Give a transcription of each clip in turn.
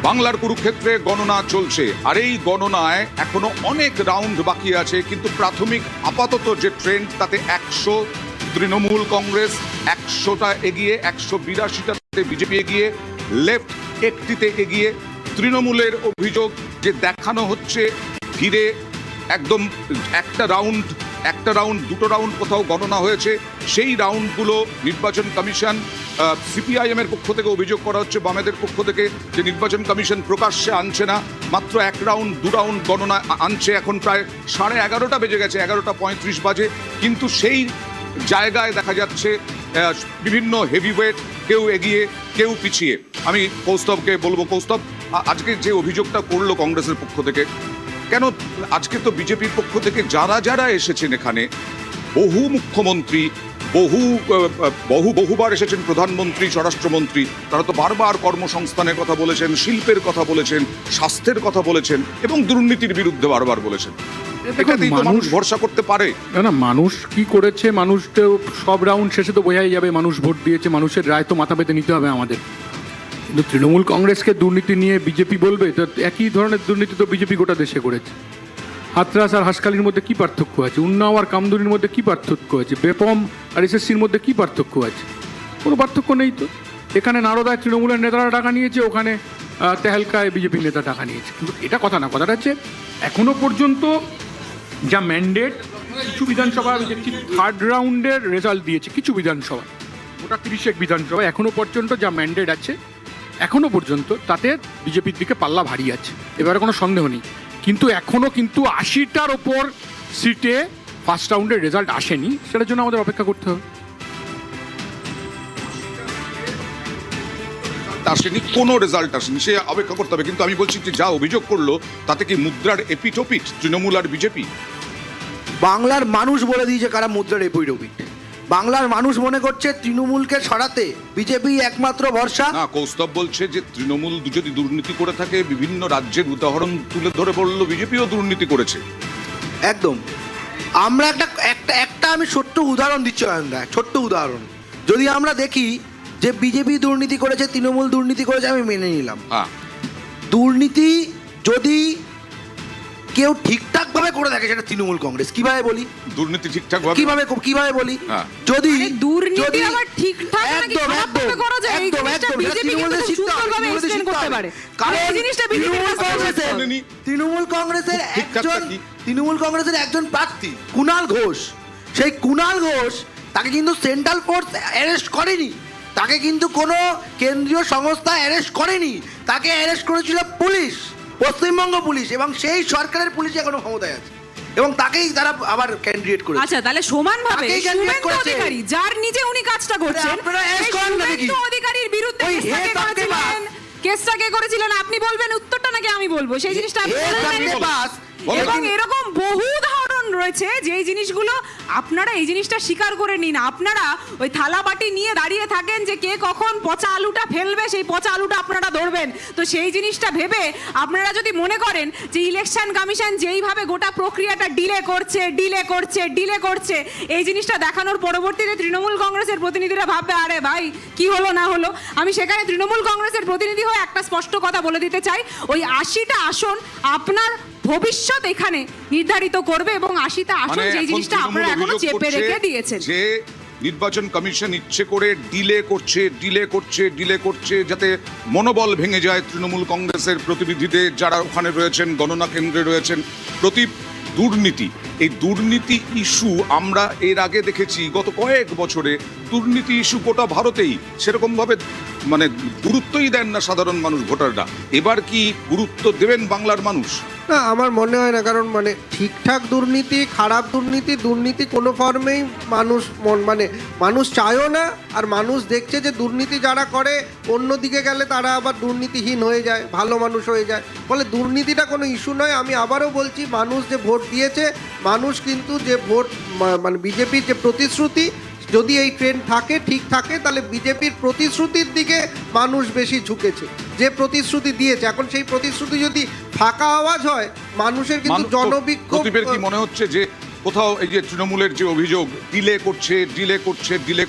বাংলার কুরুক্ষেত্রে গণনা চলছে, আর এই গণনায় এখনো অনেক রাউন্ড বাকি আছে, কিন্তু প্রাথমিক আপাতত যে ট্রেন্ড তাতে 100 তৃণমূল কংগ্রেস, 100টা এগিয়ে, 182টাতে বিজেপি এগিয়ে, লেফট একটিতে এগিয়ে। তৃণমূলের অভিযোগ যে দেখানো হচ্ছে ঘিরে একদম একটা রাউন্ড দুটো রাউন্ড কোথাও গণনা হয়েছে, সেই রাউন্ডগুলো নির্বাচন কমিশন, সিপিআইএম এর পক্ষ থেকে অভিযোগ করা হচ্ছে, বামেদের পক্ষ থেকে, যে নির্বাচন কমিশন প্রকাশ্যে আনছে না, মাত্র 1 রাউন্ড 2 রাউন্ড গণনা আনছে। এখন প্রায় 11:30 বেজে গেছে, 11:35 বাজে, কিন্তু সেই জায়গায় দেখা যাচ্ছে বিভিন্ন হেভিওয়েট, কেউ এগিয়ে কেউ পিছিয়ে। আমি কৌস্তবকে বলবো, কৌস্তব, আজকে যে অভিযোগটা করলো কংগ্রেসের পক্ষ থেকে, কেন আজকে তো বিজেপির পক্ষ থেকে যারা এসেছেন এখানে, বহু মুখ্যমন্ত্রী, বহুবার এসেছেন প্রধানমন্ত্রী, স্বরাষ্ট্রমন্ত্রী, তারা তো বারবার কর্মসংস্থানের কথা বলেছেন, শিল্পের কথা বলেছেন, স্বাস্থ্যের কথা বলেছেন এবং দুর্নীতির বিরুদ্ধে বারবার বলেছেন। এটাতেই তো মানুষ ভরসা করতে পারে না। মানুষ কি করেছে, মানুষকে সব রাউন্ড শেষে তো বোঝাই যাবে মানুষ ভোট দিয়েছে, মানুষের রায় তো মাথা পেতে নিতে হবে আমাদের। কিন্তু তৃণমূল কংগ্রেসকে দুর্নীতি নিয়ে বিজেপি বলবে, তো একই ধরনের দুর্নীতি তো বিজেপি গোটা দেশে করেছে। হাতরাস আর হাসকালির মধ্যে কি পার্থক্য আছে? উন্নাও আর কামদুনির মধ্যে কি পার্থক্য আছে? বেপম আর এসএসসির মধ্যে কি পার্থক্য আছে? কোনো পার্থক্য নেই তো। এখানে নারদায় তৃণমূলের নেতারা টাকা নিয়েছে, ওখানে তেহেলকায় বিজেপির নেতা টাকা নিয়েছে। কিন্তু এটা কথা না, কথাটা হচ্ছে এখনো পর্যন্ত যা ম্যান্ডেট, কিছু বিধানসভা আমি দেখছি 3rd রাউন্ডের রেজাল্ট দিয়েছে, কিছু বিধানসভা, ওটা 30 বিধানসভা, এখনো পর্যন্ত যা ম্যান্ডেট আছে এখনো পর্যন্ত তাতে বিজেপির দিকে পাল্লা ভারী আছে, এবারে কোনো সন্দেহ নেই। কিন্তু এখনো কিন্তু 80টার ওপর সিটে 1st রাউন্ডের রেজাল্ট আসেনি, সেটার জন্য আমাদের অপেক্ষা করতে হবে। আসেনি, কোনো রেজাল্ট আসেনি, সে অপেক্ষা করতে হবে। কিন্তু আমি বলছি যে যা অভিযোগ করলো তাতে কি মুদ্রার এপিটোপিট তৃণমূল আর বিজেপি? বাংলার মানুষ বলে দিয়েছে কারা মুদ্রার এপিটোপিট। বাংলার মানুষ মনে করছে তৃণমূলকে সরাতে বিজেপি একমাত্র ভরসা। না, কৌস্তব বলছে যে তৃণমূল যদি দুর্নীতি করে থাকে, বিভিন্ন রাজ্যের উদাহরণ তুলে ধরে বললো বিজেপিও দুর্নীতি করেছে। একদম। আমরা একটা আমি ছোট্ট উদাহরণ দিচ্ছি অয়নদা, ছোট্ট উদাহরণ। যদি আমরা দেখি যে বিজেপি দুর্নীতি করেছে, তৃণমূল দুর্নীতি করেছে, আমি মেনে নিলাম। দুর্নীতি যদি কেউ ঠিকঠাক ভাবে করে থাকে সেটা তৃণমূল কংগ্রেস। কিভাবে বলি দুর্নীতি ঠিকঠাক ভাবে কিভাবে বলি? যদি দুর্নীতি আবার ঠিকঠাক নাকি খারাপ ভাবে করা যায়, এই জিনিসটা বিজেপি কিন্তু সুন্দরভাবে এক্সপ্লেইন করতে পারে। কারণ এই জিনিসটা তৃণমূল কংগ্রেসের একজন প্রার্থী কুণাল ঘোষ, সেই কুণাল ঘোষ তাকে কিন্তু সেন্ট্রাল ফোর্স অ্যারেস্ট করেনি, তাকে কিন্তু কোনো কেন্দ্রীয় সংস্থা অ্যারেস্ট করেনি, তাকে অ্যারেস্ট করেছিল পুলিশ, পশ্চিমবঙ্গ পুলিশ, এবং সেই সরকারের পুলিশ এখনো ক্ষমতায় আছে এবং তাকেই তারা আবার ক্যান্ডিডেট করেছে। আচ্ছা, তাহলে সমানভাবে শুভেন্দু অধিকারী, যার নিজে উনি কাজটা করছেন, শুভেন্দু অধিকারীর বিরুদ্ধে কেসটা কে করেছিলেন আপনি বলবেন উত্তরটা নাকি আমি বলবো? সেই জিনিসটা এবং এরকম বহু উদাহরণ রয়েছে যেই জিনিসগুলো আপনারা এই জিনিসটা স্বীকার করে নিন। আপনারা ওই থালা বাটি নিয়ে দাঁড়িয়ে থাকেন যে কে কখন পচা আলুটা ফেলবে, সেই পচা আলুটা আপনারা ধরবেন। তো সেই জিনিসটা ভেবে আপনারা যদি মনে করেন যে ইলেকশন কমিশন যেইভাবে গোটা প্রক্রিয়াটা ডিলে করছে, এই জিনিসটা দেখানোর পরবর্তীতে তৃণমূল কংগ্রেসের প্রতিনিধিরা ভাববে আরে ভাই কি হলো না হলো। আমি সেখানে তৃণমূল কংগ্রেসের প্রতিনিধি হয়ে একটা স্পষ্ট কথা বলে দিতে চাই, ওই 80টা আসন আপনার ভবিষ্যৎ এখানে নির্ধারিত করবে এবং 80টা আসন যেই জিনিসটা আপনারা এখনো চেপে রেখে দিয়েছেন। যে নির্বাচন কমিশন ইচ্ছে করে ডিলে করছে যাতে মনোবল ভেঙে যায় তৃণমূল কংগ্রেসের প্রতিনিধিদের, যারা ওখানে রয়েছেন, গণনা কেন্দ্রে রয়েছেন। দুর্নীতি, এই দুর্নীতি ইস্যু আমরা এর আগে দেখেছি গত কয়েক বছরে। দুর্নীতি ইস্যু গোটা ভারতেই সেরকমভাবে মানে গুরুত্বই দেন না সাধারণ মানুষ, ভোটাররা। এবার কি গুরুত্ব দেবেন বাংলার মানুষ? না, আমার মনে হয় না। কারণ ঠিকঠাক দুর্নীতি, খারাপ দুর্নীতি কোনো ফর্মেই মানুষ চায়ও না। আর মানুষ দেখছে যে দুর্নীতি যারা করে অন্যদিকে গেলে তারা আবার দুর্নীতিহীন হয়ে যায়, ভালো মানুষ হয়ে যায়। ফলে দুর্নীতিটা কোনো ইস্যু নয়। আমি আবারও বলছি, মানুষ যে ভোট দিয়েছে, মানুষ কিন্তু যে ভোট বিজেপির যে প্রতিশ্রুতি, যদি এই ট্রেন্ড ঠিক থাকে তাহলে বিজেপির প্রতিশ্রুতির দিকে মানুষ বেশি ঝুঁকেছে। যে প্রতিশ্রুতি দিয়েছে, এখন সেই প্রতিশ্রুতি যদি ফাঁকা আওয়াজ হয়, মানুষের কিন্তু জনবিক্ষোভ। কি মনে হচ্ছে যে কোথাও এই যে তৃণমূলের যে অভিযোগ ডিলে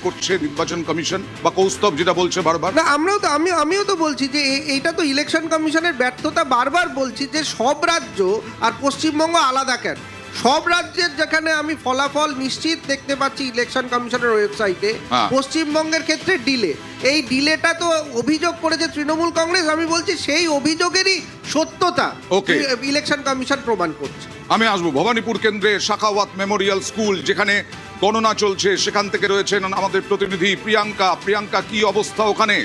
করছে নির্বাচন কমিশন বা কৌস্তব যেটা বলছে বারবার? না আমিও তো বলছি যে এইটা তো ইলেকশন কমিশনের ব্যর্থতা। বারবার বলছি যে সব রাজ্য আর পশ্চিমবঙ্গ আলাদা কেন? সব রাজ্যের যেখানে আমি ফলাফল নিশ্চিত দেখতে পাচ্ছি ইলেকশন কমিশনের ওয়েবসাইটে, পশ্চিমবঙ্গের ক্ষেত্রে ডিলে, এই ডিলেটা তো অভিযোগ করেছে তৃণমূল কংগ্রেস। আমি বলছি সেই অভিযোগেরই সত্যতা ইলেকশন কমিশন প্রমাণ করছে। আমি আসবো ভবানীপুর কেন্দ্রে সাখাওয়াত মেমোরিয়াল স্কুল যেখানে গণনা চলছে, সেখান থেকে রয়েছেন আমাদের প্রতিনিধি প্রিয়াঙ্কা। কি অবস্থা ওখানে?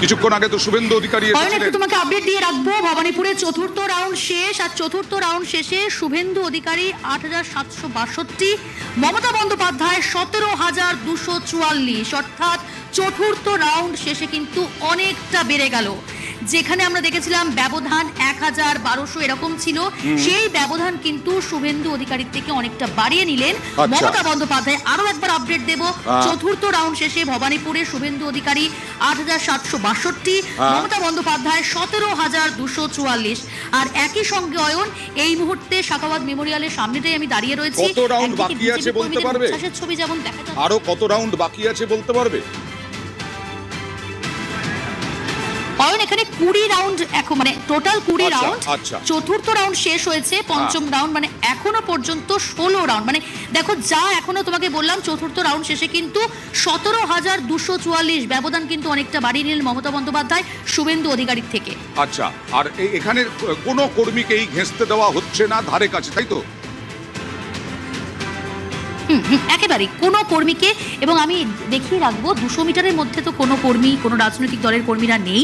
কিছুক্ষণ আগে তো শুভেন্দু অধিকারী এসেছিলেন। তোমাকে আপডেট দিয়ে রাখবো। ভবানীপুরে চতুর্থ রাউন্ড শেষ, আর চতুর্থ রাউন্ড শেষে শুভেন্দু অধিকারী ৮৭৬২, মমতা বন্দ্যোপাধ্যায় ১৭,২৪৪, অর্থাৎ চতুর্থ রাউন্ড শেষে কিন্তু অনেকটা বেড়ে গেল। যেখানে আমরা দেখেছিলাম ব্যবধান ১,১২০০ এরকম ছিল, সেই ব্যবধান কিন্তু শুভেন্দু অধিকারীর থেকে অনেকটা বাড়িয়ে নিলেন মমতা বন্দ্যোপাধ্যায়। আরো একবার আপডেট দেব, চতুর্থ রাউন্ড শেষে ভবানীপুরে শুভেন্দু অধিকারী ৮৭৬২, মমতা বন্দ্যোপাধ্যায় ১৭,২৪৪। আর একই সঙ্গে অয়ন, এই মুহূর্তে সাখাওয়াত মেমোরিয়ালের সামনেটাই আমি দাঁড়িয়ে রয়েছি। কত রাউন্ড বাকি আছে বলতে পারবে? ছবি যেমন দেখা যাচ্ছে, আরো কত রাউন্ড বাকি আছে বলতে পারবে? এখানে ২০ রাউন্ড এখন, মানে টোটাল ২০ রাউন্ড। চতুর্থ রাউন্ড শেষ হয়েছে, পঞ্চম রাউন্ড, মানে এখনো পর্যন্ত ১৬ রাউন্ড। মানে দেখো, যা এখনো তোমাকে বললাম, চতুর্থ রাউন্ড শেষে কিন্তু ১৭,২৪৪, ব্যবধান কিন্তু অনেকটা বাড়িয়ে নিলেন মমতা বন্দ্যোপাধ্যায় শুভেন্দু অধিকারীর থেকে। আচ্ছা, আর এখানে কোনো কর্মীকেই ঘেঁষতে দেওয়া হচ্ছে না ধারে কাছে, তাই তো? একেবারে কোনো কর্মীকে, এবং আমি দেখিয়ে রাখবো ২০০ মিটারের মধ্যে তো কোনো কর্মী, কোনো রাজনৈতিক দলের কর্মীরা নেই,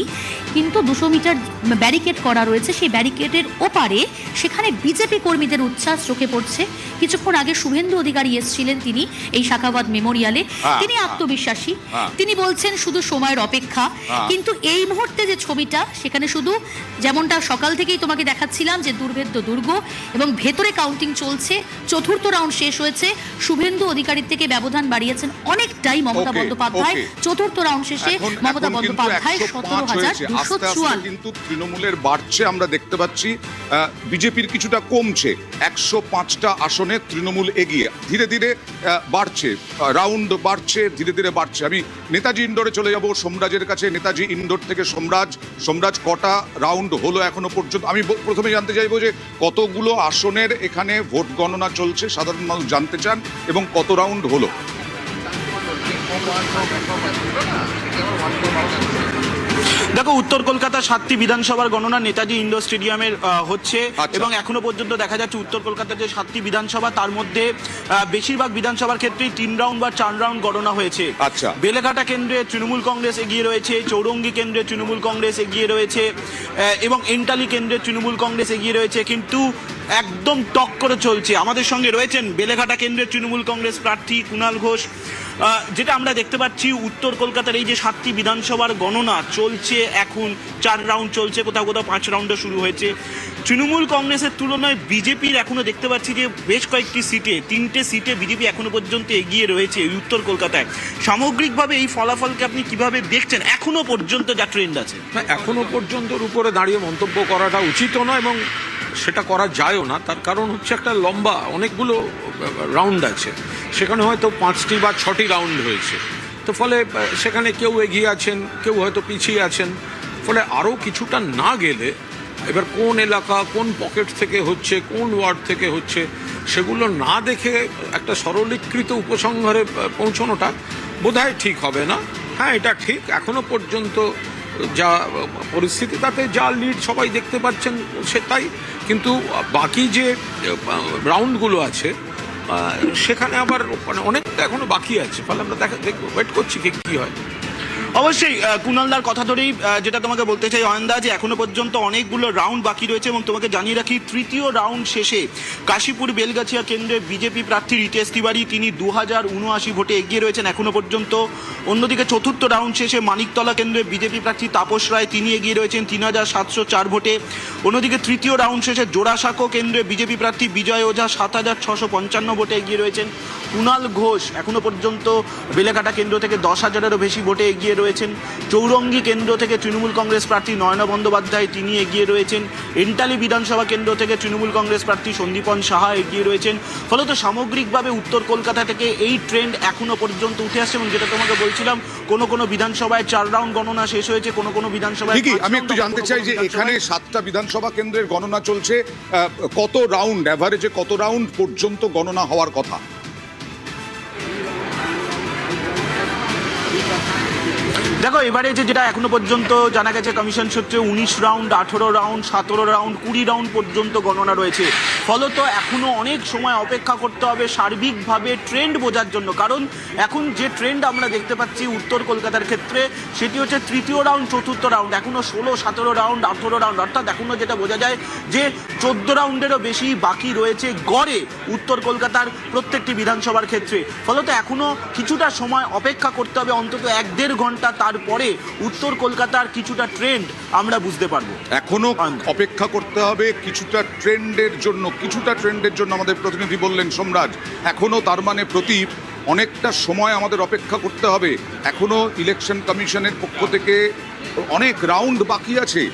কিন্তু ২০০ মিটার ব্যারিকেড করা রয়েছে। সেই ব্যারিকেডের ওপারে সেখানে বিজেপি কর্মীদের উচ্ছ্বাস চোখে পড়ছে। কিছুক্ষণ আগে শুভেন্দু অধিকারী এসেছিলেন তিনি এই সাখাওয়াত মেমোরিয়ালে। তিনি আত্মবিশ্বাসী, তিনি বলছেন শুধু সময়ের অপেক্ষা। কিন্তু এই মুহূর্তে যে ছবিটা, সেখানে শুধু যেমনটা সকাল থেকেই তোমাকে দেখাচ্ছিলাম যে দুর্ভেদ্য দুর্গ, এবং ভেতরে কাউন্টিং চলছে। চতুর্থ রাউন্ড শেষ হয়েছে, শুভেন্দু অধিকারীর থেকে ব্যবধান বাড়িয়েছেন অনেকটাই মমতা বন্দ্যোপাধ্যায়। চতুর্থ রাউন্ড শেষে মমতা বন্দ্যোপাধ্যায় ১৭,২৪৪। কিন্তু তৃণমূলের বাড়ছে, আমরা দেখতে পাচ্ছি বিজেপির কিছুটা কমছে। ১০৫টা আসনে তৃণমূল এগিয়ে, ধীরে ধীরে বাড়ছে, রাউন্ড বাড়ছে, ধীরে ধীরে বাড়ছে। আমি নেতাজি ইন্ডোরে চলে যাব সোমরাজের কাছে। নেতাজি ইন্ডোর থেকে সোমরাজ, কটা রাউন্ড হলো এখনো পর্যন্ত? আমি প্রথমে জানতে চাইবো যে কতগুলো আসনের এখানে ভোট গণনা চলছে, সাধারণ মানুষ জানতে চান, এবং কত রাউন্ড হলো? দেখো, উত্তর কলকাতা ৭টি বিধানসভার গণনা নেতাজি ইন্ডোর স্টেডিয়ামের হচ্ছে, এবং এখনো পর্যন্ত দেখা যাচ্ছে উত্তর কলকাতার যে ৭টি বিধানসভা, তার মধ্যে বেশিরভাগ বিধানসভার ক্ষেত্রেই ৩ রাউন্ড বা ৪ রাউন্ড গণনা হয়েছে। বেলেঘাটা কেন্দ্রে তৃণমূল কংগ্রেস এগিয়ে রয়েছে, চৌরঙ্গি কেন্দ্রে তৃণমূল কংগ্রেস এগিয়ে রয়েছে, এবং এন্টালি কেন্দ্রে তৃণমূল কংগ্রেস এগিয়ে রয়েছে। কিন্তু একদম টক করে চলছে। আমাদের সঙ্গে রয়েছেন বেলেঘাটা কেন্দ্রের তৃণমূল কংগ্রেস প্রার্থী কুণাল ঘোষ। যেটা আমরা দেখতে পাচ্ছি, উত্তর কলকাতার এই যে ৭টি বিধানসভার গণনা চলছে, এখন ৪ রাউন্ড চলছে, কোথাও কোথাও ৫ রাউন্ডও শুরু হয়েছে। তৃণমূল কংগ্রেসের তুলনায় বিজেপির এখনো দেখতে পাচ্ছি যে বেশ কয়েকটি সিটে, 3টে সিটে বিজেপি এখনো পর্যন্ত এগিয়ে রয়েছে উত্তর কলকাতায়। সামগ্রিকভাবে এই ফলাফলকে আপনি কিভাবে দেখছেন, এখনো পর্যন্ত যা ট্রেন্ড আছে? এখনো পর্যন্তর উপরে দাঁড়িয়ে মন্তব্য করাটা উচিত নয়, এবং সেটা করা যায়ও না। তার কারণ হচ্ছে একটা লম্বা অনেকগুলো রাউন্ড আছে, সেখানে হয়তো 5টি বা 6টি রাউন্ড হয়েছে। তো ফলে সেখানে কেউ এগিয়ে আছেন, কেউ হয়তো পিছিয়ে আছেন। ফলে আরও কিছুটা না গেলে, এবার কোন এলাকা, কোন পকেট থেকে হচ্ছে, কোন ওয়ার্ড থেকে হচ্ছে, সেগুলো না দেখে একটা সরলীকৃত উপসংহারে পৌঁছানোটা বোধহয় ঠিক হবে না। হ্যাঁ, এটা ঠিক, এখনো পর্যন্ত যা পরিস্থিতি, তাতে যা লিড সবাই দেখতে পাচ্ছেন সেটাই। কিন্তু বাকি যে রাউন্ডগুলো আছে, সেখানে আবার মানে অনেকটা এখনো বাকি আছে। ফলে আমরা দেখবো, ওয়েট করছি কি হয়। অবশ্যই কুণালদার কথা ধরেই যেটা তোমাকে বলতে চাই অয়নদা, যে এখনো পর্যন্ত অনেকগুলো রাউন্ড বাকি রয়েছে, এবং তোমাকে জানিয়ে রাখি তৃতীয় রাউন্ড শেষে কাশীপুর বেলগাছিয়া কেন্দ্রে বিজেপি প্রার্থী রিতেশ তিওয়ারি, তিনি ২,০৭৯ ভোটে এগিয়ে রয়েছেন এখনো পর্যন্ত। অন্যদিকে চতুর্থ রাউন্ড শেষে মানিকতলা কেন্দ্রে বিজেপি প্রার্থী তাপস রায়, তিনি এগিয়ে রয়েছেন ৩,৭০৪ ভোটে। অন্যদিকে তৃতীয় রাউন্ড শেষে জোড়াসাঁকো কেন্দ্রে বিজেপি প্রার্থী বিজয় ওঝা ৭,৬৫৫ ভোটে এগিয়ে রয়েছেন। কুণাল ঘোষ এখনো পর্যন্ত বেলেঘাটা কেন্দ্র থেকে 10,000-এরও বেশি ভোটে এগিয়ে রয়েছেন। চৌরঙ্গি কেন্দ্র থেকে তৃণমূল কংগ্রেস প্রার্থী নয়না বন্দ্যোপাধ্যায় তিনি এগিয়ে রয়েছেন। এন্টালি বিধানসভা কেন্দ্র থেকে তৃণমূল কংগ্রেস প্রার্থী সন্দীপন সাহা এগিয়ে রয়েছেন। ফলত সামগ্রিকভাবে উত্তর কলকাতা থেকে এই ট্রেন্ড এখনো পর্যন্ত উঠে আসছে, এবং যেটা তোমাকে বলছিলাম কোনো বিধানসভায় 4 রাউন্ড গণনা শেষ হয়েছে, কোনো বিধানসভায় ঠিকই, 5 আমি একটু রাউন্ড, জানতে কোনো চাই যে বিধানসভায় এখানে 7টা বিধানসভা কেন্দ্রের গণনা চলছে, কত রাউন্ড অ্যাভারেজে কত রাউন্ড পর্যন্ত গণনা হওয়ার কথা? দেখো এবারে যেটা এখনো পর্যন্ত জানা গেছে কমিশন সূত্রে 19 রাউন্ড, 18 রাউন্ড, 17 রাউন্ড, 20 রাউন্ড পর্যন্ত গণনা রয়েছে। ফলত এখনো অনেক সময় অপেক্ষা করতে হবে সার্বিকভাবে ট্রেন্ড বোঝার জন্য, কারণ এখন যে ট্রেন্ড আমরা দেখতে পাচ্ছি উত্তর কলকাতার ক্ষেত্রে সেটি হচ্ছে তৃতীয় রাউন্ড, চতুর্থ রাউন্ড, এখনো 16, 17 রাউন্ড, 18 রাউন্ড, অর্থাৎ এখনো যেটা বোঝা যায় যে 14 রাউন্ডেরও বেশি বাকি রয়েছে গড়ে উত্তর কলকাতার প্রত্যেকটি বিধানসভার ক্ষেত্রে। ফলত এখনো কিছুটা সময় অপেক্ষা করতে হবে, অন্তত 1-1.5 ঘন্টা, তারপরে উত্তর কলকাতার কিছুটা ট্রেন্ড আমরা বুঝতে পারবো। এখনো অপেক্ষা করতে হবে কিছুটা ট্রেন্ডের জন্য, আমাদের প্রতিনিধি বললেন সোমরাজ। এখনো তার মানে প্রদীপ অনেকটা সময় আমাদের অপেক্ষা করতে হবে, এখনো ইলেকশন কমিশনের পক্ষ থেকে অনেক রাউন্ড বাকি আছে।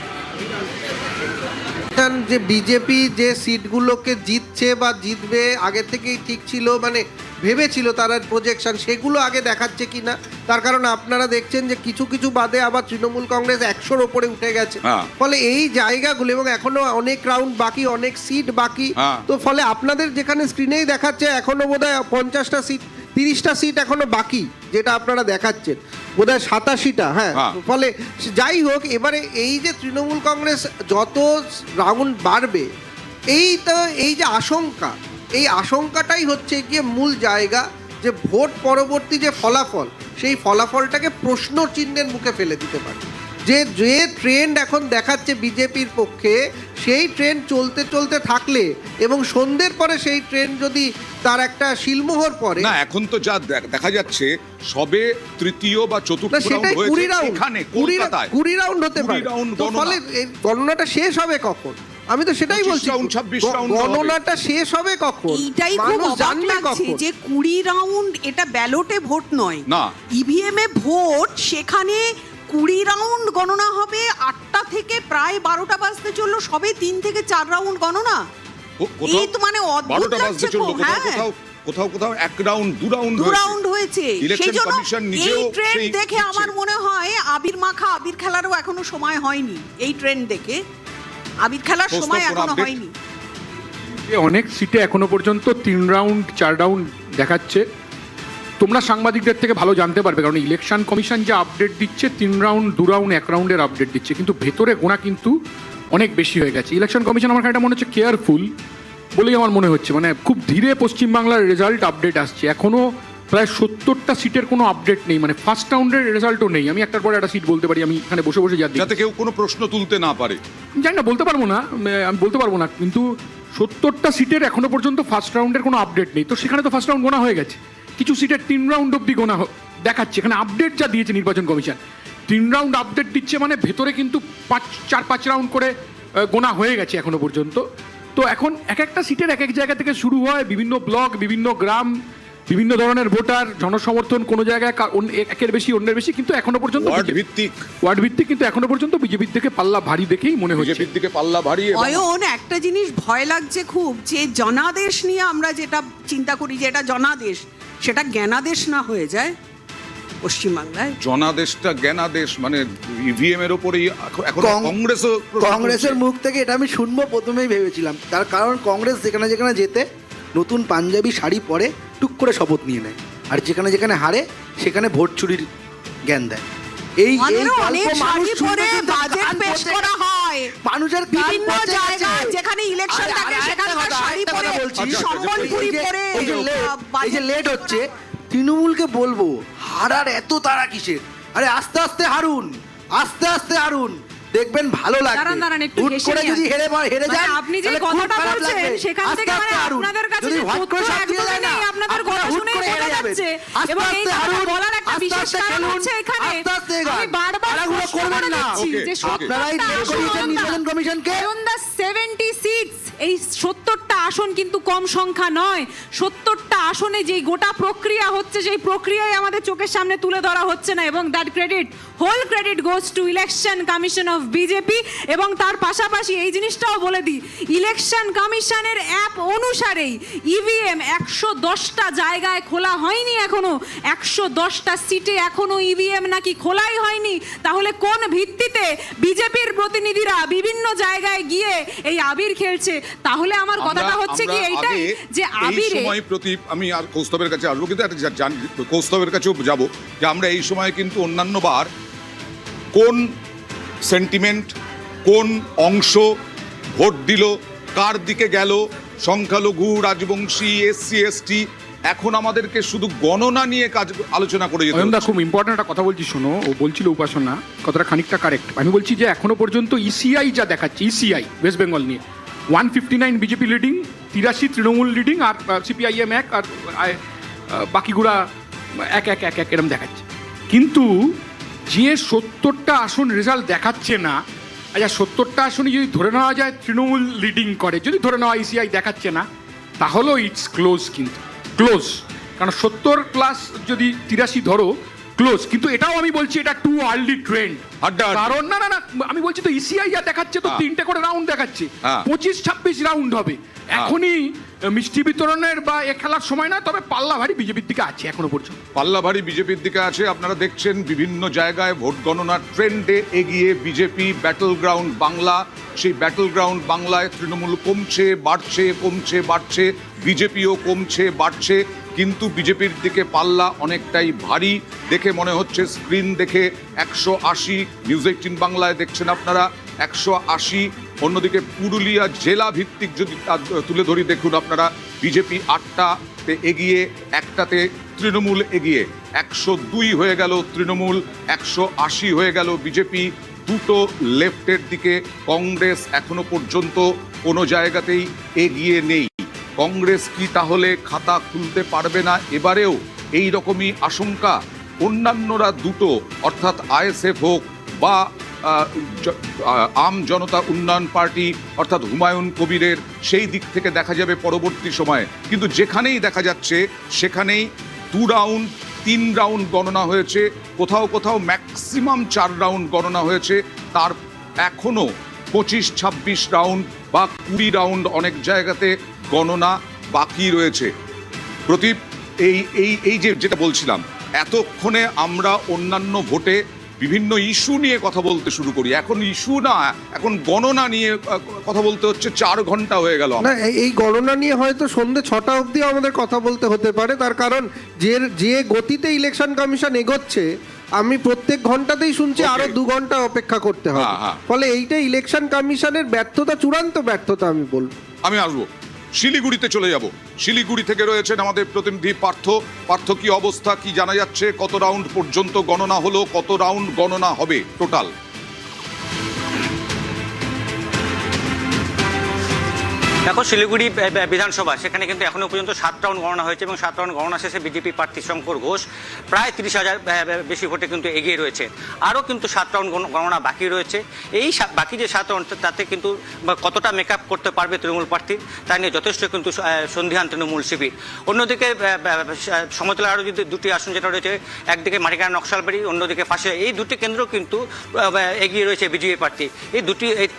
যে বিজেপি যে সিটগুলোকে জিতছে বা জিতবে আগে থেকেই ঠিক ছিল, মানে ভেবেছিল তারা প্রজেকশন, সেগুলো আগে দেখাচ্ছে কিনা। তার কারণ আপনারা দেখছেন যে কিছু কিছু বাদে আবার তৃণমূল কংগ্রেস 100-র ওপরে উঠে গেছে। ফলে এই জায়গাগুলো, এবং এখনো অনেক রাউন্ড বাকি, অনেক সিট বাকি, তো ফলে আপনাদের যেখানে স্ক্রিনেই দেখাচ্ছে এখনো বোধহয় 50টা সিট, 30টা সিট এখনো বাকি, যেটা আপনারা দেখাচ্ছেন বোধহয় 87টা। হ্যাঁ, ফলে যাই হোক, এবারে এই যে তৃণমূল কংগ্রেস যত রাউন্ড বাড়বে, এই যে আশঙ্কা, এই আশঙ্কাটাই হচ্ছে গিয়ে মূল জায়গা, যে ভোট পরবর্তী যে ফলাফল, সেই ফলাফলটাকে প্রশ্ন চিহ্নের মুখে ফেলে দিতে পারে। যে ট্রেন্ড এখন দেখাচ্ছে বিজেপির পক্ষে, সেই ট্রেন্ড চলতে চলতে থাকলে এবং সন্ধ্যের পরে সেই ট্রেন্ড যদি তার একটা শিলমোহর পরে, না এখন তো যা দেখা যাচ্ছে সবে তৃতীয় বা চতুর্থ রাউন্ড হয়েছে 20 রাউন্ড, এখানে কলকাতায় 20 রাউন্ড হতে পারে। তো ফলে এই গণনাটা শেষ হবে কখন? আমি তো সেটাই বলছি, 26 রাউন্ড গণনাটা শেষ হবে কখন? এইটাই খুব অবাক লাগছে যে 20 রাউন্ড, এটা ব্যালটে ভোট নয়, না ইভিএম এ ভোট, সেখানে 20 রাউন্ড গণনা হবে। 8টা থেকে প্রায় 12টা বাজতে চললো, সবে 3 থেকে 4 রাউন্ড গণনা। এই তো মানে অদ্ভুত লাগছে খুব। হ্যাঁ, কোথাও 1 রাউন্ড 2 রাউন্ড হয়েছে। সেই জন্য এই ট্রেন্ড দেখে আমার মনে হয় আবির মাখা, আবির খেলারও এখনো সময় হয়নি। এই ট্রেন্ড দেখে আবির খেলার সময় এখনো হয়নি। অনেক সিটে এখনো পর্যন্ত 3 রাউন্ড 4 রাউন্ড দেখাচ্ছে। তোমরা সাংবাদিকদের থেকে ভালো জানতে পারবে, কারণ ইলেকশন কমিশন যে আপডেট দিচ্ছে 3 রাউন্ড 2 রাউন্ড 1 রাউন্ডের আপডেট দিচ্ছে, কিন্তু ভেতরে গোনা কিন্তু অনেক বেশি হয়ে গেছে। ইলেকশন কমিশন আমার কাছে মনে হচ্ছে কেয়ারফুল বলেই আমার মনে হচ্ছে, মানে খুব ধীরে পশ্চিমবাংলার রেজাল্ট আপডেট আসছে। এখনও প্রায় 70টা সিটের কোনো আপডেট নেই, মানে ফার্স্ট রাউন্ডের রেজাল্টও নেই। আমি একটার পরে একটা সিট বলতে পারি, আমি এখানে বসে বসে যাতে কেউ কোনো প্রশ্ন তুলতে না পারে। জানি না, বলতে পারবো না, কিন্তু 70টা সিটের এখনো পর্যন্ত ফার্স্ট রাউন্ডের কোনো আপডেট নেই। তো সেখানে তো ফার্স্ট রাউন্ড গোনা হয়ে গেছে, কিছু সিটের 3 রাউন্ড অব্দি গোনা দেখাচ্ছে। এখানে আপডেট যা দিয়েছে নির্বাচন কমিশন, 3 রাউন্ড আপডেট দিচ্ছে, মানে ভেতরে কিন্তু 4-5 রাউন্ড করে গোনা হয়ে গেছে এখনো পর্যন্ত। তো এখন এক একটা সিটের এক এক জায়গা থেকে শুরু হয়, বিভিন্ন ব্লক, বিভিন্ন গ্রাম, বিভিন্ন ধরনের ভোটার, জনসমর্থন কোনো জায়গায় একের বেশি অন্যের বেশি, কিন্তু এখনো পর্যন্ত ওয়ার্ড ভিত্তিক, কিন্তু এখনো পর্যন্ত বিজেপির দিকে পাল্লা ভারী দেখেই মনে হচ্ছে। বিজেপির দিকে পাল্লা ভারী। অয়ন, একটা জিনিস ভয় লাগছে খুব, যে জনাদেশ নিয়ে আমরা যেটা চিন্তা করি যে এটা জনাদেশ, সেটা জ্ঞানাদেশ না হয়ে যায় পশ্চিমবাংলায়। জনাদেশটা জ্ঞানাদেশ, মানে ইভিএম এর উপরেই এখন কংগ্রেসের মুখ থেকে এটা আমি শুনবো প্রথমেই ভেবেছিলাম। তার কারণ কংগ্রেস যেখানে যেখানে যেতে নতুন পাঞ্জাবি শাড়ি পরে টুক করে শপথ নিয়ে নেয়, আর যেখানে যেখানে হারে সেখানে ভোট চুরির জ্ঞান দেয়। এই মানুষের বিভিন্ন জায়গায় যেখানে ইলেকশন থাকে সেখানকার শাড়ি পরে, সম্বলপুরি পরে, এই যে লেট হচ্ছে, তৃণমূলকে বলবো হারার এত তারা কিসের? আরে আস্তে আস্তে হারুন, আস্তে আস্তে হারুন, দেখবেন ভালো লাগবে। হুট করে যদি হেরে যান, আপনি যে কথাটা বলছেন সেখান থেকে মানে আপনাদের কাছে যে তথ্য একদমই নেই, আপনাদের কথা শুনে বোঝা যাচ্ছে। এবং এই বলার একটা একটা বিশেষ কারণ হচ্ছে এখানে আমি বারবার স্পষ্ট করে দিচ্ছি যে 70 সিটস, এই 70টা আসন কিন্তু কম সংখ্যা নয়। 70টা আসনে যেই গোটা প্রক্রিয়া হচ্ছে সেই প্রক্রিয়ায় আমাদের চোখের সামনে তুলে ধরা হচ্ছে না, এবং that credit, whole credit goes to election commission of BJP. এবং তার পাশাপাশি এই জিনিসটাও বলে দিই, ইলেকশন কমিশনের অ্যাপ অনুসারেই ইভিএম 110টা জায়গায় খোলা হয়নি এখনো, 110টা সিটে এখনো ইভিএম নাকি খোলাই হয়নি। তাহলে কোন ভিত্তিতে বিজেপির প্রতিনিধিরা বিভিন্ন জায়গায় গিয়ে এই আবির খেলছে? তাহলে আমার কথাটা হচ্ছে কি এইটাই যে আবিরে সময় প্রতি আমি আর কৌস্তবের কাছে আসবো, কিন্তু কৌস্তবের কাছেও যাব যে আমরা এই সময় কিন্তু অন্যান্য বার কোন সেন্টিমেন্ট, কোন অংশ ভোট দিল, কার দিকে গেল, সংখ্যালঘু, রাজবংশী, এসসি এসটি, এখন আমাদেরকে শুধু গণনা নিয়ে কাজ আলোচনা করে যেতে অয়নদা হচ্ছে। খুব ইম্পর্টেন্ট একটা কথা বলছি, শোনো। ও বলছিল উপাসনা, কথাটা খানিকটা কারেক্ট। আমি বলছি যে এখনো পর্যন্ত ইসিআই যা দেখাচ্ছে, ইসিআই ওয়েস্ট বেঙ্গল নিয়ে 159 বিজেপি লিডিং, 83 তৃণমূল লিডিং, আর সিপিআইএম 1, আর বাকিগুলা এক এরম দেখাচ্ছে। কিন্তু যে 70টা আসন রেজাল্ট দেখাচ্ছে না, আচ্ছা 70টা আসনে যদি ধরে নেওয়া যায় তৃণমূল লিডিং করে, যদি ধরে নেওয়া ইসিআই দেখাচ্ছে না, তাহলেও ইটস ক্লোজ, কিন্তু ক্লোজ। কারণ 70 প্লাস যদি 83 ধরো, ক্লোজ। কিন্তু এটাও আমি বলছি এটা টু আর্লি ট্রেন্ড। কারণ না আমি বলছি তো ইসিআই যা দেখাচ্ছে তো 3টে করে রাউন্ড দেখাচ্ছে, 25-26 রাউন্ড হবে। এখনই মিষ্টি বিতরণের বা এ খেলার সময় না, তবে পাল্লা ভারী বিজেপির দিকে আছে এখনো পর্যন্ত। পাল্লা ভারী বিজেপির দিকে আছে। আপনারা দেখছেন বিভিন্ন জায়গায় ভোট গণনার ট্রেন্ডে এগিয়ে বিজেপি। ব্যাটল গ্রাউন্ড বাংলা, সেই ব্যাটল গ্রাউন্ড বাংলায় তৃণমূল কমছে, বাড়ছে, কমছে, বাড়ছে, বিজেপিও কমছে, বাড়ছে, কিন্তু বিজেপির দিকে পাল্লা অনেকটাই ভারী। দেখে মনে হচ্ছে, স্ক্রিন দেখে 180, নিউজ 18 বাংলায় দেখছেন আপনারা 180। অন্যদিকে পুরুলিয়া জেলা ভিত্তিক যদি তুলে ধরি, দেখুন আপনারা, বিজেপি 8টাতে এগিয়ে, 1টাতে তৃণমূল এগিয়ে, 102 হয়ে গেল তৃণমূল, 180 হয়ে গেল বিজেপি। দুটো লেফটের দিকে। কংগ্রেস এখনো পর্যন্ত কোনো জায়গাতেই এগিয়ে নেই। কংগ্রেস কি তাহলে খাতা খুলতে পারবে না এবারেও? এই রকমই আশঙ্কা। অন্যান্যরা দুটো, অর্থাৎ আইএসএফ হোক বা আম জনতা উন্নয়ন পার্টি অর্থাৎ হুমায়ুন কবিরের, সেই দিক থেকে দেখা যাবে পরবর্তী সময়ে। কিন্তু যেখানেই দেখা যাচ্ছে সেখানেই 2 রাউন্ড 3 রাউন্ড গণনা হয়েছে, কোথাও কোথাও ম্যাক্সিমাম 4 রাউন্ড গণনা হয়েছে, তার এখনো 25-26 রাউন্ড বা 20 রাউন্ড অনেক জায়গাতে গণনা বাকি রয়েছে। প্রদীপ, এই যেটা বলছিলাম, এতক্ষণে আমরা অন্যান্য ভোটে বিভিন্ন ইস্যু নিয়ে কথা বলতে শুরু করি, এখন ইস্যু না, এখন গণনা নিয়ে কথা বলতে হচ্ছে। 4 ঘন্টা হয়ে গেল না, এই গণনা নিয়ে হয়তো সন্ধ্যে 6টা অবধি আমাদের কথা বলতে হতে পারে। তার কারণ যে গতিতে ইলেকশন কমিশন এগোচ্ছে, আমি প্রত্যেক ঘন্টাতেই শুনছি আরো 2 ঘন্টা অপেক্ষা করতে হবে। ফলে এইটা ইলেকশন কমিশনের ব্যর্থতা, চূড়ান্ত ব্যর্থতা আমি বলবো। আমি আসবো, শিলিগুড়িতে চলে যাব। শিলিগুড়ি থেকে রয়েছেন আমাদের প্রতিনিধি পার্থ। পার্থ, কি অবস্থা, কি জানা যাচ্ছে? কত রাউন্ড পর্যন্ত গণনা হলো, কত রাউন্ড গণনা হবে টোটাল? দেখো, শিলিগুড়ি বিধানসভা, সেখানে কিন্তু এখনো পর্যন্ত 7 রাউন্ড গণনা হয়েছে এবং 7 রাউন্ড গণনা শেষে বিজেপি প্রার্থী শঙ্কর ঘোষ প্রায় 30,000 বেশি ভোটে কিন্তু এগিয়ে রয়েছে। আরও কিন্তু 7 রাউন্ড গণনা বাকি রয়েছে। এই বাকি যে 7 রাউন্ড, তাতে কিন্তু কতটা মেকআপ করতে পারবে তৃণমূল প্রার্থী, তা নিয়ে যথেষ্ট কিন্তু সন্দিহান তৃণমূল শিবির। অন্যদিকে সমতলে আরও যদি 2টি আসন যেটা রয়েছে, একদিকে মাটিকানা নকশালবাড়ি, অন্যদিকে পাশে, এই 2টি কেন্দ্র কিন্তু এগিয়ে রয়েছে বিজেপি প্রার্থী। এই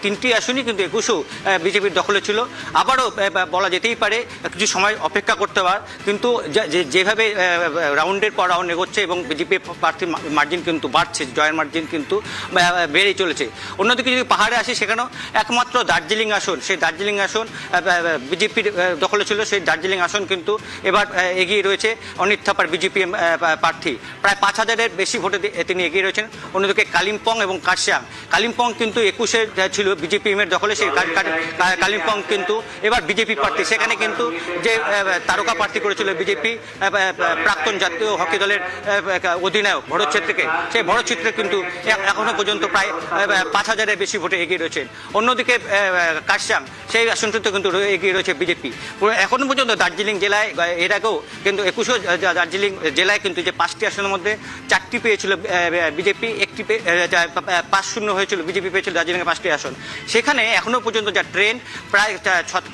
3টি আসনই কিন্তু 21 বিজেপির দখলে ছিল। আবারও বলা যেতেই পারে কিছু সময় অপেক্ষা করতে পারে, কিন্তু যেভাবে রাউন্ডের পর রাউন্ড এগোচ্ছে এবং বিজেপি প্রার্থীর মার্জিন কিন্তু বাড়ছে, জয়ের মার্জিন কিন্তু বেড়েই চলেছে। অন্যদিকে যদি পাহাড়ে আসি, সেখানেও একমাত্র দার্জিলিং আসন, সেই দার্জিলিং আসন বিজেপির দখলে ছিল, সেই দার্জিলিং আসন কিন্তু এবার এগিয়ে রয়েছে অনিত থাপার বিজেপি প্রার্থী, প্রায় 5,000-এর বেশি ভোটে তিনি এগিয়ে রয়েছেন। অন্যদিকে কালিম্পং এবং কার্শিয়াং, কালিম্পং কিন্তু 21-এ ছিল বিজেপিএমের দখলে, সেই কালিম্পং কিন্তু এবার বিজেপি প্রার্থী। সেখানে কিন্তু যে তারকা প্রার্থী করেছিল বিজেপি প্রাক্তন জাতীয় হকি দলের অধিনায়ক ভরত ছেত্রীকে, সেই ভরত ছেত্রী কিন্তু এখনো পর্যন্ত প্রায় 5,000-এর বেশি ভোটে এগিয়ে রয়েছেন। অন্যদিকে কার্শিয়াং, সেই আসনটিতে কিন্তু এগিয়ে রয়েছে বিজেপি। এখনো পর্যন্ত দার্জিলিং জেলায় এর আগেও কিন্তু 21 দার্জিলিং জেলায় কিন্তু যে 5টি আসনের মধ্যে 4টি পেয়েছিল বিজেপি, 1টি 5-0 হয়েছিল, বিজেপি পেয়েছিল দার্জিলিংয়ে 5টি আসন। সেখানে এখনো পর্যন্ত যা ট্রেন্ড প্রায়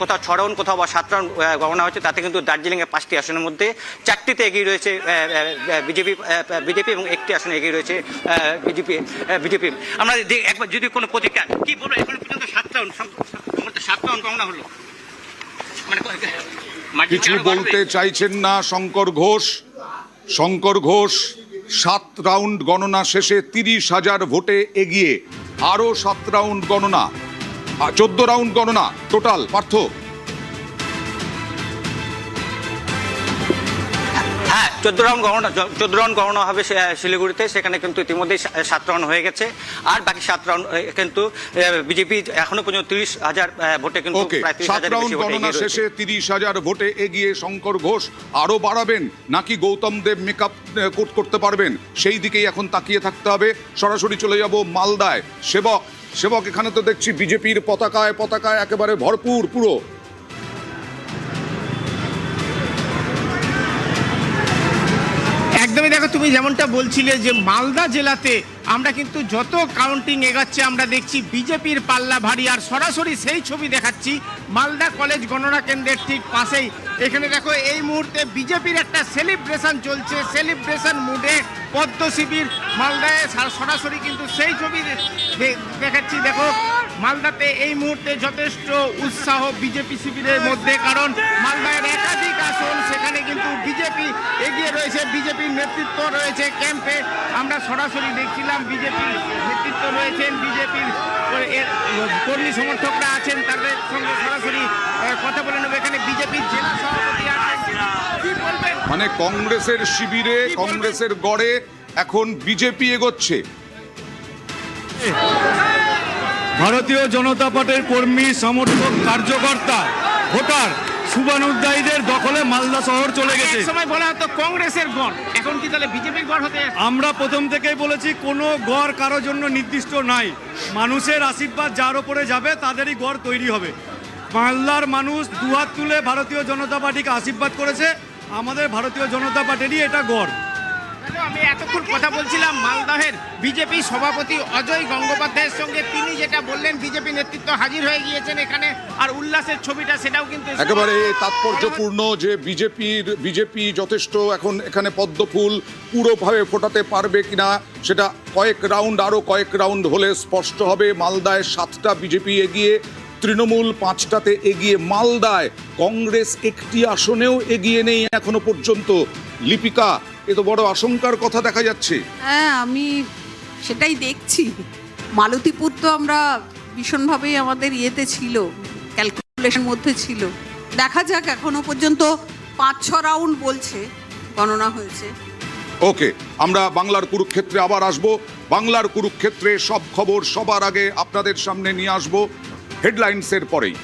কোথাও 6 রাউন্ড কোথাও বা 7 রাউন্ড গণনা হয়েছে, তাতে কিন্তু দার্জিলিংয়ে 5টি আসনের মধ্যে 4টিতে এগিয়ে রয়েছে বিজেপি এবং 1টি আসনে এগিয়ে রয়েছে বিজেপি। আমরা একবার যদি কোনো প্রতিক্রিয়া কি বলবো, এখনো পর্যন্ত 7 রাউন্ড গণনা হলো, কিছু বলতে চাইছেন না শঙ্কর ঘোষ। 7 রাউন্ড গণনা শেষে 30,000 ভোটে এগিয়ে, আরো 7 রাউন্ড গণনা, 14 রাউন্ড গণনা টোটাল। পার্থ, হ্যাঁ 14 রাউন্ড গণনা হবে শিলিগুড়িতে। সেখানে কিন্তু ইতিমধ্যেই 7 রাউন্ড হয়ে গেছে, আর বাকি 7 রাউন্ড কিন্তু বিজেপি এখনো পর্যন্ত 30,000 ভোটে কিন্তু প্রায় 7 রাউন্ড গণনা শেষে 30,000 ভোটে এগিয়ে শঙ্কর ঘোষ। আরো বাড়াবেন নাকি গৌতম দেব মেকআপ করতে পারবেন, সেই দিকেই এখন তাকিয়ে থাকতে হবে। সরাসরি চলে যাব মালদায়। সেবক এখানে তো দেখছি বিজেপির পতাকায় একেবারে ভরপুর পুরো। একদমই, দেখো তুমি যেমনটা বলছিলে যে মালদা জেলাতে আমরা কিন্তু যত কাউন্টিং এগাচ্ছে আমরা দেখছি বিজেপির পাল্লা ভারী, আর সরাসরি সেই ছবি দেখাচ্ছি মালদা কলেজ গণনা কেন্দ্রের ঠিক পাশেই। এখানে দেখো এই মুহূর্তে বিজেপির একটা সেলিব্রেশন চলছে, সেলিব্রেশন মুডে পদ্ম শিবির মালদায় সরাসরি কিন্তু সেই ছবি দেখাচ্ছি। দেখো মালদাতে এই মুহূর্তে যথেষ্ট উৎসাহ বিজেপি শিবিরের মধ্যে, কারণ মালদায় একাধিক আসন সেখানে কিন্তু বিজেপি এগিয়ে রয়েছে, বিজেপির নেতৃত্ব রয়েছে ক্যাম্পে। আমরা সরাসরি দেখছিলাম বিজেপির নেতৃত্ব রয়েছেন, বিজেপির কর্মী সমর্থকরা আছেন, তাদের সঙ্গে সরাসরি কথা বলে নেব। এখানে বিজেপির জেলা সভাপতি আছেন, কি বলবেন? মানে কংগ্রেসের শিবিরে, কংগ্রেসের গড়ে এখন বিজেপি এগোচ্ছে। ভারতীয় জনতা পার্টির কর্মী সমর্থক কার্যকর্তা ভোটার শুভানুধ্যায়ীদের দখলে মালদা শহর চলে গেছে। এক সময় বলা হতো কংগ্রেসের গড়, এখন কি তাহলে বিজেপির গড় হতে? আমরা প্রথম থেকেই বলেছি কোনো গড় কারোর জন্য নির্দিষ্ট নাই, মানুষের আশীর্বাদ যার ওপরে যাবে তাদেরই গড় তৈরি হবে। মালদার মানুষ দুহাত তুলে ভারতীয় জনতা পার্টিকে আশীর্বাদ করেছে, আমাদের ভারতীয় জনতা পার্টিরই এটা গড়। আমি এতক্ষণ কথা বলছিলাম মালদহের বিজেপি সভাপতি অজয় গঙ্গোপাধ্যায়ের সঙ্গে, তিনি যেটা বললেন বিজেপি নেতৃত্ব হাজির হয়ে গিয়েছেন এখানে, আর উল্লাসের ছবিটা সেটাও কিন্তু একেবারে তাৎপর্যপূর্ণ যে বিজেপি যথেষ্ট এখন এখানে পদ্মফুল পুরোভাবে ফোটাতে পারবে কিনা সেটা আরো কয়েক রাউন্ড হলে স্পষ্ট হবে। মালদায় 7টা বিজেপি এগিয়ে, তৃণমূল 5টাতে এগিয়ে। মালদায় কংগ্রেস 1টি আসনেও এগিয়ে নেই এখনো পর্যন্ত। লিপিকা, এ তো বড় আশঙ্কার কথা দেখা যাচ্ছে। হ্যাঁ, আমি সেটাই দেখছি। মালতীপুর তো আমরা ভীষণভাবেই আমাদের ইয়েতে ছিল, ক্যালকুলেশন মধ্যে ছিল। দেখা যাক, এখনো পর্যন্ত 5-6 রাউন্ড বলছে গণনা হয়েছে। ওকে, আমরা বাংলার কুরুক্ষেত্রে আবার আসব। বাংলার কুরুক্ষেত্রে সব খবর সবার আগে আপনাদের সামনে নিয়ে আসব হেডলাইন্সের পরেই।